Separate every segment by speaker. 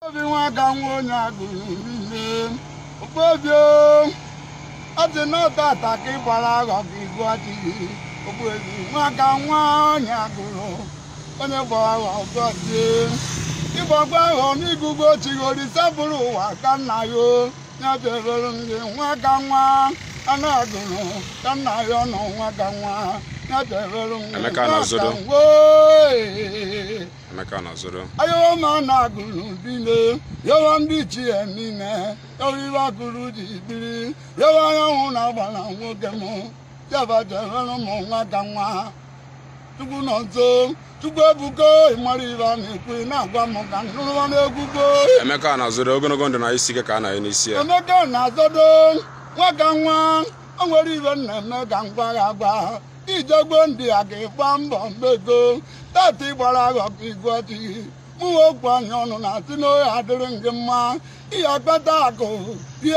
Speaker 1: Everyone can win a good I did not attack it, but I got what one can one yaguro. Whenever I got you, if I go on, you go to your disciple, I can know. Not everyone one can one, and I don't know. Can I don't know one can one. Not everyone
Speaker 2: Mekana Zoro.
Speaker 1: Ayo mana gulu bile, yo ambichi enine, yo viva gulu jibili, yo ayo una bana wogemo, yaba jero mo ngaganwa. Tugu nonzo, tugu ebuko, imari vani kwi na gwa mo kan, nulu ne gugo.
Speaker 2: Mekana Zoro ogonogo ndo na isike ka na enisi.
Speaker 1: Mekana Zoro, waganwa, onweri venne megangwa gagwa. Ijogbo ndi age bambo mbego tati gbara igwati mu okwu anya ọnụ na ati no adịrị nge mma ihe akpata akụ ihe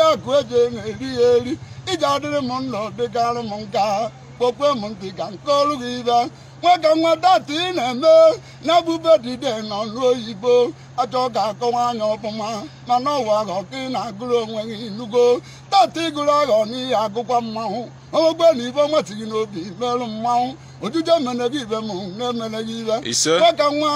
Speaker 1: akụ eje na-eri eri ije adịrị m ndụ dịgarị m nka kpokpe m ntị ka nke ọrụ gị ibe nweka nwa tati na-eme na bube dide n'ọnụ oyibo achọ ga-akọwa anya ọfụma mana ọwa aghọ ka ị na-agụrụ onwe gị nugo tati gụrụ aghọ n'ihe agụkwa mmanwụ ogbe na ibe nwetịghị n'obi merụ mmanwụ ojuje mene gị ibe m na-emene gị ibe nweka nwa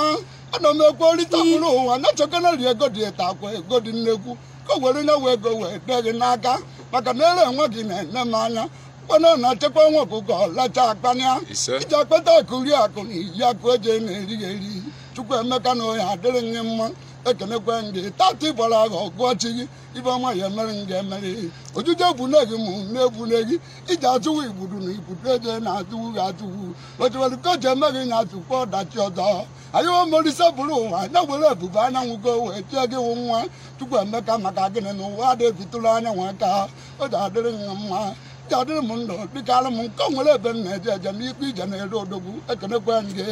Speaker 1: ana m ekwerịta bụrụ ụwa na-achọkana ri ego dị eta akwa ego dị nnekwu ka o were nyewe ego wee dee gị n'aka maka na ere enwe gị na-ene m anya kwana na-achekwa nwa ọkụkọ lacha akpanya iji akpata akụ ri akụ na iyi akụ eji na-eri eri Chukwu emeka na onye adịrị gị mma ekenekwe gị tati gbara agha ọgụọchi gị ibe ọma ya emere m ga-emere ojuje ebune gị mụ na-ebune gị iji atụwu igbudu na igbudu eje na-atụwu gị atụwu otiwere ka o ji eme gị nya atụkwa ọdachi ọzọ anyị omolise bụrụ ụwa na were ebube anyanwụ go wee tie gị wụ nwa Chukwu emeka maka gịnị na ụwa adị ebitụrụ anyanwụ aka o ji adịrị gị mma iji adịrị m ndụ dịkarị m nke o nwere ebe m na-eje eje n'ikpe ije na-ere odogwu ekenekwe gị